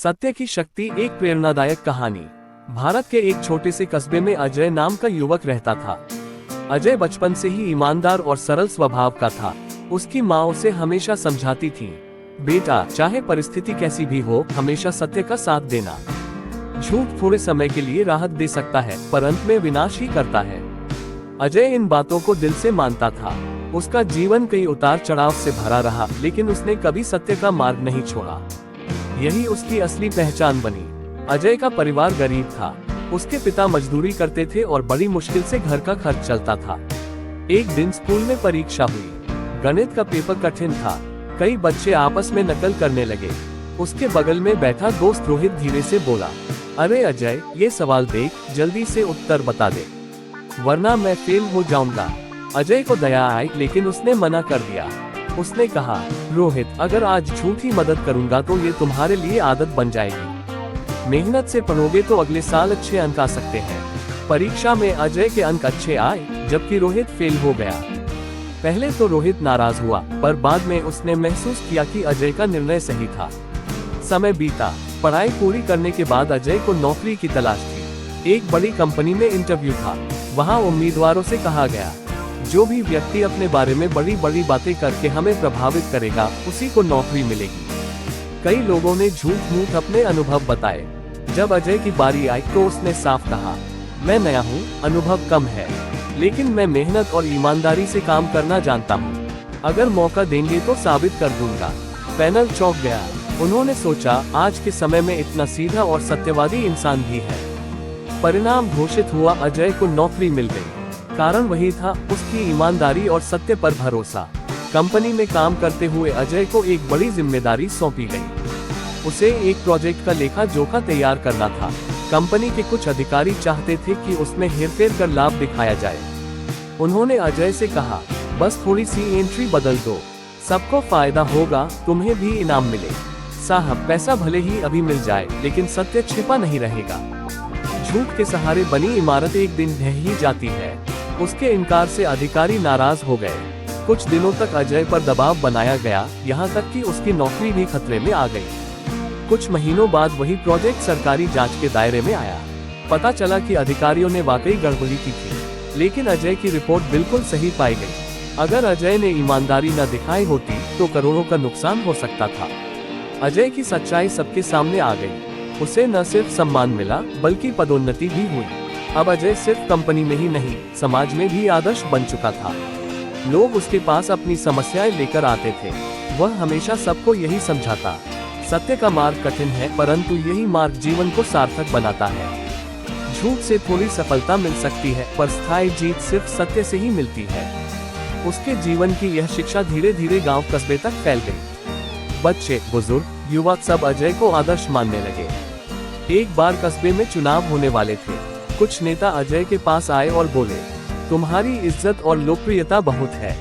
सत्य की शक्ति, एक प्रेरणादायक कहानी। भारत के एक छोटे से कस्बे में अजय नाम का युवक रहता था। अजय बचपन से ही ईमानदार और सरल स्वभाव का था। उसकी माँ उसे हमेशा समझाती थी, बेटा चाहे परिस्थिति कैसी भी हो, हमेशा सत्य का साथ देना। झूठ थोड़े समय के लिए राहत दे सकता है, पर अंत में विनाश ही करता है। अजय इन बातों को दिल से मानता था। उसका जीवन कई उतार चढ़ाव से भरा रहा, लेकिन उसने कभी सत्य का मार्ग नहीं छोड़ा। यही उसकी असली पहचान बनी। अजय का परिवार गरीब था। उसके पिता मजदूरी करते थे और बड़ी मुश्किल से घर का खर्च चलता था। एक दिन स्कूल में परीक्षा हुई। गणित का पेपर कठिन था। कई बच्चे आपस में नकल करने लगे। उसके बगल में बैठा दोस्त रोहित धीरे से बोला, अरे अजय, ये सवाल देख, जल्दी से उत्तर बता दे, वरना मैं फेल हो जाऊंगा। अजय को दया आई, लेकिन उसने मना कर दिया। उसने कहा, रोहित, अगर आज झूठी मदद करूंगा तो ये तुम्हारे लिए आदत बन जाएगी। मेहनत से पढ़ोगे तो अगले साल अच्छे अंक आ सकते हैं। परीक्षा में अजय के अंक अच्छे आए, जबकि रोहित फेल हो गया। पहले तो रोहित नाराज हुआ, पर बाद में उसने महसूस किया कि अजय का निर्णय सही था। समय बीता। पढ़ाई पूरी करने के बाद अजय को नौकरी की तलाश थी। एक बड़ी कंपनी में इंटरव्यू था। वहाँ उम्मीदवारों से कहा गया, जो भी व्यक्ति अपने बारे में बड़ी बड़ी बातें करके हमें प्रभावित करेगा, उसी को नौकरी मिलेगी। कई लोगों ने झूठ मूठ अपने अनुभव बताए। जब अजय की बारी आई तो उसने साफ कहा, मैं नया हूँ, अनुभव कम है, लेकिन मैं मेहनत और ईमानदारी से काम करना जानता हूँ। अगर मौका देंगे तो साबित कर दूंगा। पैनल चौंक गया। उन्होंने सोचा, आज के समय में इतना सीधा और सत्यवादी इंसान भी है। परिणाम घोषित हुआ। अजय को नौकरी मिल गई। कारण वही था, उसकी ईमानदारी और सत्य पर भरोसा। कंपनी में काम करते हुए अजय को एक बड़ी जिम्मेदारी सौंपी गई। उसे एक प्रोजेक्ट का लेखा जोखा तैयार करना था। कंपनी के कुछ अधिकारी चाहते थे कि उसमें हेरफेर कर लाभ दिखाया जाए। उन्होंने अजय से कहा, बस थोड़ी सी एंट्री बदल दो, सबको फायदा होगा, तुम्हें भी इनाम मिले। साहब, पैसा भले ही अभी मिल जाए, लेकिन सत्य छिपा नहीं रहेगा। झूठ के सहारे बनी इमारत एक दिन ढह ही जाती है। उसके इनकार से अधिकारी नाराज हो गए। कुछ दिनों तक अजय पर दबाव बनाया गया, यहाँ तक कि उसकी नौकरी भी खतरे में आ गई। कुछ महीनों बाद वही प्रोजेक्ट सरकारी जांच के दायरे में आया। पता चला कि अधिकारियों ने वाकई गड़बड़ी की थी, लेकिन अजय की रिपोर्ट बिल्कुल सही पाई गई। अगर अजय ने ईमानदारी न दिखाई होती तो करोड़ों का नुकसान हो सकता था। अजय की सच्चाई सबके सामने आ गई। उसे न सिर्फ सम्मान मिला, बल्कि पदोन्नति भी हुई। अब अजय सिर्फ कंपनी में ही नहीं, समाज में भी आदर्श बन चुका था। लोग उसके पास अपनी समस्याएं लेकर आते थे। वह हमेशा सबको यही समझाता, सत्य का मार्ग कठिन है, परंतु यही मार्ग जीवन को सार्थक बनाता है। झूठ से थोड़ी सफलता मिल सकती है, पर स्थायी जीत सिर्फ सत्य से ही मिलती है। उसके जीवन की यह शिक्षा धीरे धीरे गांव कस्बे तक फैल गई। बच्चे, बुजुर्ग, युवक सब अजय को आदर्श मानने लगे। एक बार कस्बे में चुनाव होने वाले थे। कुछ नेता अजय के पास आए और बोले, तुम्हारी इज्जत और लोकप्रियता बहुत है,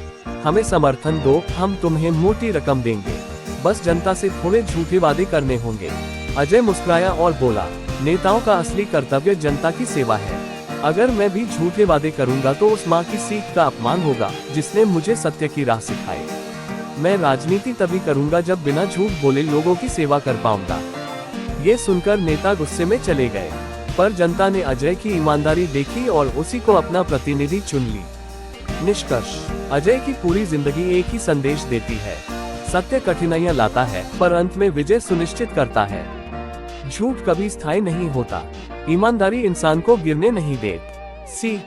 हमें समर्थन दो, हम तुम्हें मोटी रकम देंगे, बस जनता से थोड़े झूठे वादे करने होंगे। अजय मुस्कुराया और बोला, नेताओं का असली कर्तव्य जनता की सेवा है। अगर मैं भी झूठे वादे करूंगा तो उस माँ की सीख का अपमान होगा जिसने मुझे सत्य की राह सिखाई। मैं राजनीति तभी करूंगा जब बिना झूठ बोले लोगों की सेवा कर पाऊंगा। ये सुनकर नेता गुस्से में चले गए, पर जनता ने अजय की ईमानदारी देखी और उसी को अपना प्रतिनिधि चुन ली। निष्कर्ष, अजय की पूरी जिंदगी एक ही संदेश देती है, सत्य कठिनाइयां लाता है, पर अंत में विजय सुनिश्चित करता है। झूठ कभी स्थायी नहीं होता, ईमानदारी इंसान को गिरने नहीं देती। सीख,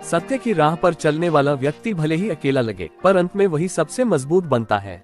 सत्य की राह पर चलने वाला व्यक्ति भले ही अकेला लगे, पर अंत में वही सबसे मजबूत बनता है।